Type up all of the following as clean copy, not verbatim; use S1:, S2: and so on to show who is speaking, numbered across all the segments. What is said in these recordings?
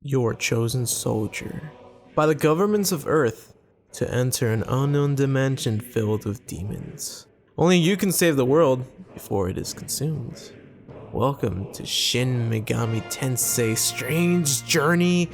S1: your chosen soldier by the governments of Earth to enter an unknown dimension filled with demons. Only you can save the world before it is consumed. Welcome to Shin Megami Tensei Strange Journey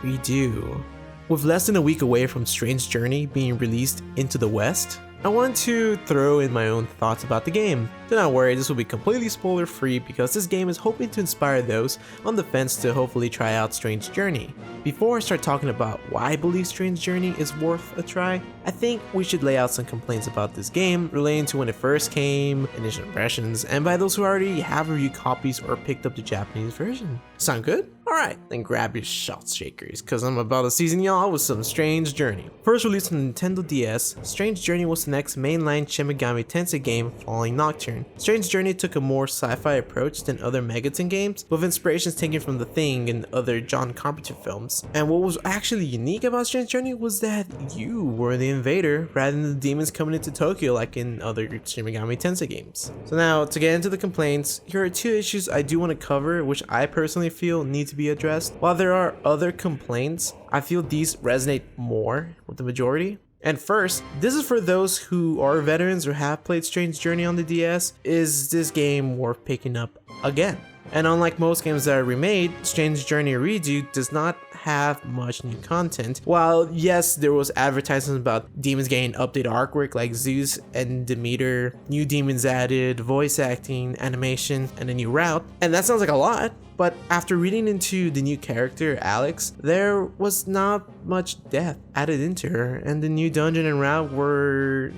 S1: Redo. With less than a week away from Strange Journey being released into the West, I wanted to throw in my own thoughts about the game. Do not worry, this will be completely spoiler free because this game is hoping to inspire those on the fence to hopefully try out Strange Journey. Before I start talking about why I believe Strange Journey is worth a try, I think we should lay out some complaints about this game relating to when it first came, initial impressions, and by those who already have reviewed copies or picked up the Japanese version. Sound good? Alright, then grab your shot shakers, cause I'm about to season y'all with some Strange Journey. First released on the Nintendo DS, Strange Journey was the next mainline Shin Megami Tensei game following Nocturne. Strange Journey took a more sci-fi approach than other Megaton games, with inspirations taken from The Thing and other John Carpenter films. And what was actually unique about Strange Journey was that you were the invader rather than the demons coming into Tokyo like in other Shin Megami Tensei games. So now, to get into the complaints, here are two issues I do want to cover which I personally feel need to be addressed. While there are other complaints, I feel these resonate more with the majority. And first, this is for those who are veterans or have played Strange Journey on the DS. Is this game worth picking up again? And unlike most games that are remade, Strange Journey Redo does not have much new content. While yes, there was advertisements about demons getting updated artwork like Zeus and Demeter, new demons added, voice acting, animation, and a new route, and that sounds like a lot. But after reading into the new character, Alex, there was not much depth added into her, and the new dungeon and route were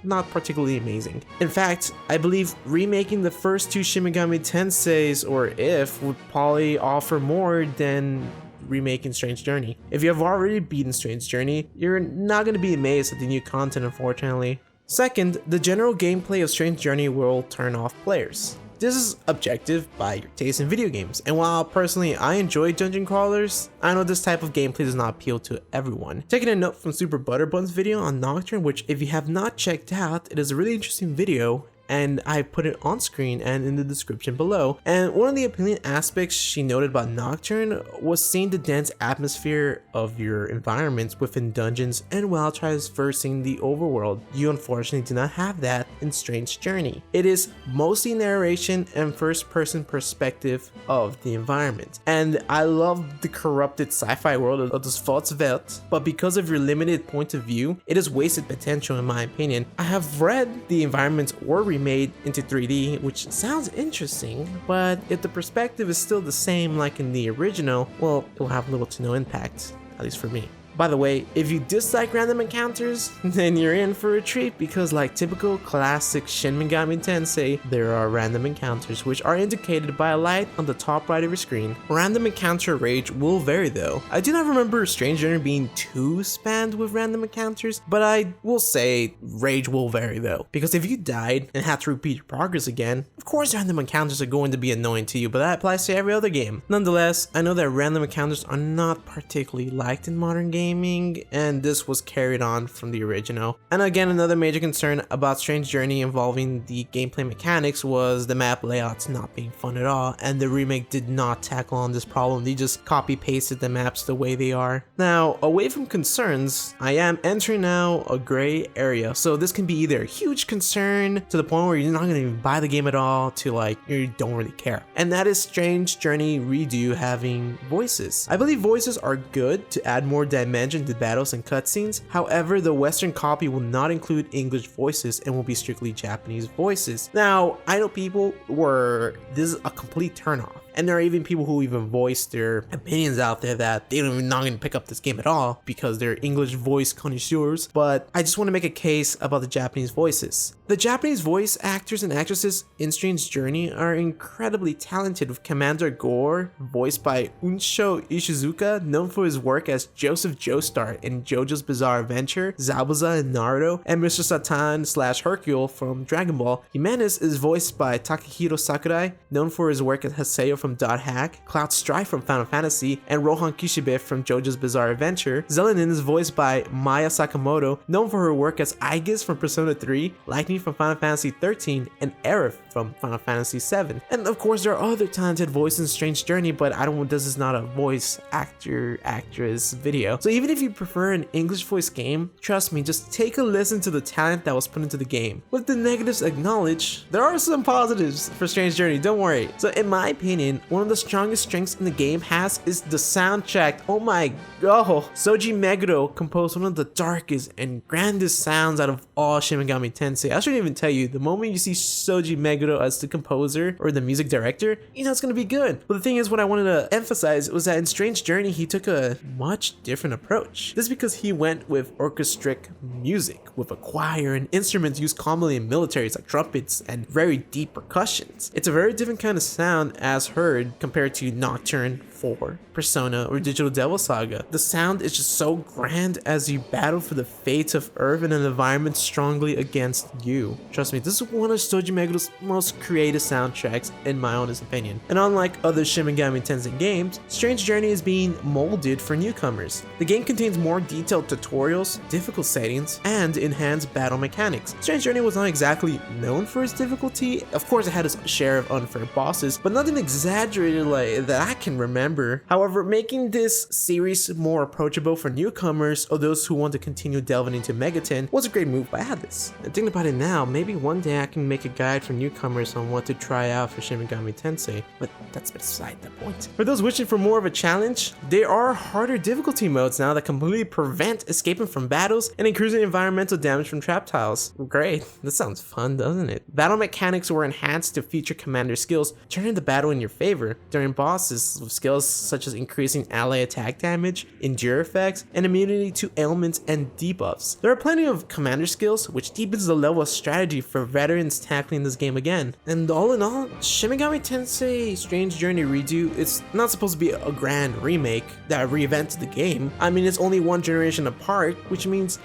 S1: not particularly amazing. In fact, I believe remaking the first two Shin Megami Tenseis, or if, would probably offer more than remaking Strange Journey. If you have already beaten Strange Journey, you're not going to be amazed at the new content, unfortunately. Second, the general gameplay of Strange Journey will turn off players. This is objective by your taste in video games, and while personally I enjoy dungeon crawlers, I know this type of gameplay does not appeal to everyone. Taking a note from Super Butterbun's video on Nocturne, which if you have not checked out, it is a really interesting video, and I put it on screen and in the description below. And one of the appealing aspects she noted about Nocturne was seeing the dense atmosphere of your environments within dungeons and while traversing the overworld. You unfortunately do not have that in Strange Journey. It is mostly narration and first-person perspective of the environment. And I love the corrupted sci-fi world of this Welt, but because of your limited point of view, it is wasted potential in my opinion. I have read the environments were remade into 3D, which sounds interesting, but if the perspective is still the same like in the original, well, it will have little to no impact, at least for me. By the way, if you dislike random encounters, then you're in for a treat because like typical classic Shin Megami Tensei, there are random encounters which are indicated by a light on the top right of your screen. Random encounter rage will vary though. I do not remember Strange Journey being too spammed with random encounters, but I will say rage will vary though. Because if you died and had to repeat your progress again, of course random encounters are going to be annoying to you, but that applies to every other game. Nonetheless, I know that random encounters are not particularly liked in modern games, and this was carried on from the original. And again, another major concern about Strange Journey involving the gameplay mechanics was the map layouts not being fun at all, and the remake did not tackle on this problem. They just copy pasted the maps the way they are. Now, away from concerns, I am entering now a gray area, so this can be either a huge concern to the point where you're not going to even buy the game at all to like you don't really care, and that is Strange Journey Redo having voices. I believe voices are good to add more dimension to battles and cutscenes. However, the Western copy will not include English voices and will be strictly Japanese voices. Now, I know people where this is a complete turnoff, and there are even people who even voice their opinions out there that they're not going to pick up this game at all because they're English voice connoisseurs, but I just want to make a case about the Japanese voices. The Japanese voice actors and actresses in Strange Journey are incredibly talented, with Commander Gore, voiced by Unsho Ishizuka, known for his work as Joseph Joestar in JoJo's Bizarre Adventure, Zabuza in Naruto, and Mr. Satan / Hercule from Dragon Ball. Jimenez is voiced by Takahiro Sakurai, known for his work as Haseo from Dot Hack, Cloud Strife from Final Fantasy, and Rohan Kishibe from JoJo's Bizarre Adventure. Zelenin is voiced by Maya Sakamoto, known for her work as Aegis from Persona 3, Lightning from Final Fantasy 13, and Aerith from Final Fantasy 7. And of course there are other talented voices in Strange Journey, but this is not a voice actress video. So even if you prefer an English voice game, trust me, just take a listen to the talent that was put into the game. With the negatives acknowledged, there are some positives for Strange Journey, don't worry. So in my opinion, one of the strongest strengths in the game is the soundtrack. Oh my god, Soji Meguro composed one of the darkest and grandest sounds out of all Shin Megami Tensei. I shouldn't even tell you, the moment you see Soji Meguro as the composer or the music director, you know it's gonna be good. But the thing is, what I wanted to emphasize was that in Strange Journey, he took a much different approach. This is because he went with orchestric music, with a choir and instruments used commonly in militaries like trumpets and very deep percussions. It's a very different kind of sound as heard compared to Nocturne, 4, Persona, or Digital Devil Saga. The sound is just so grand as you battle for the fates of Earth in an environment strongly against you. Trust me, this is one of Soji Meguro's most creative soundtracks in my honest opinion. And unlike other Shin Megami Tensei games, Strange Journey is being molded for newcomers. The game contains more detailed tutorials, difficult settings, and enhanced battle mechanics. Strange Journey was not exactly known for its difficulty. Of course, it had its share of unfair bosses, but nothing exaggerated like that I can remember. However, making this series more approachable for newcomers or those who want to continue delving into Megaten was a great move by Atlus. And thinking about it now, maybe one day I can make a guide for newcomers on what to try out for Shin Megami Tensei, but that's beside the point. For those wishing for more of a challenge, there are harder difficulty modes now that completely prevent escaping from battles and increasing environmental damage from trap tiles. Great, this sounds fun, doesn't it? Battle mechanics were enhanced to feature commander skills, turning the battle in your favor. During bosses with skills such as increasing ally attack damage, endure effects, and immunity to ailments and debuffs. There are plenty of commander skills, which deepens the level of strategy for veterans tackling this game again. And all in all, Shin Megami Tensei Strange Journey Redo, it's not supposed to be a grand remake that reinvented the game. I mean, it's only one generation apart, which means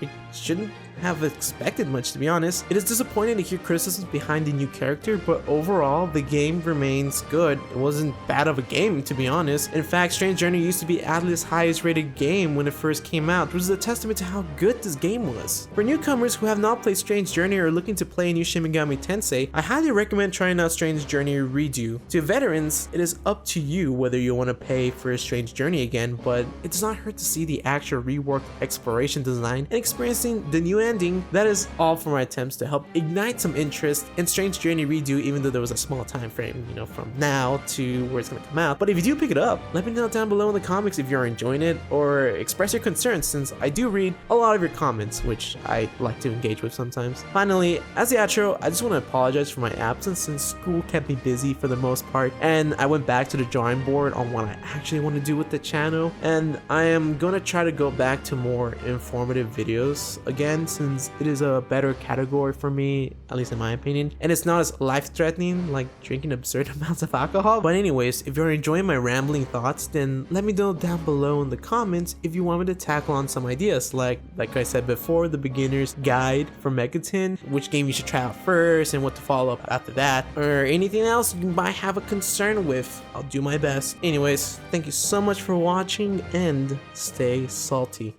S1: it shouldn't have expected much, to be honest. It is disappointing to hear criticisms behind the new character, but overall the game remains good. It wasn't bad of a game, to be honest. In fact, Strange Journey used to be Atlus' highest rated game when it first came out, which is a testament to how good this game was. For newcomers who have not played Strange Journey or are looking to play a new Shin Megami Tensei, I highly recommend trying out Strange Journey Redo. To veterans, it is up to you whether you want to pay for a Strange Journey again, but it does not hurt to see the actual reworked exploration design and experiencing the new ending. That is all for my attempts to help ignite some interest in Strange Journey Redo, even though there was a small time frame, you know, from now to where it's gonna come out. But if you do pick it up, let me know down below in the comments if you're enjoying it, or express your concerns, since I do read a lot of your comments, which I like to engage with sometimes. Finally, as the outro, I just want to apologize for my absence since school kept me busy for the most part, and I went back to the drawing board on what I actually want to do with the channel, and I am gonna try to go back to more informative videos again, since it is a better category for me, at least in my opinion, and it's not as life-threatening like drinking absurd amounts of alcohol. But anyways, if you're enjoying my rambling thoughts, then let me know down below in the comments if you want me to tackle on some ideas, like I said before, the beginner's guide for Megaten, which game you should try out first and what to follow up after that, or anything else you might have a concern with. I'll do my best. Anyways, thank you so much for watching and stay salty.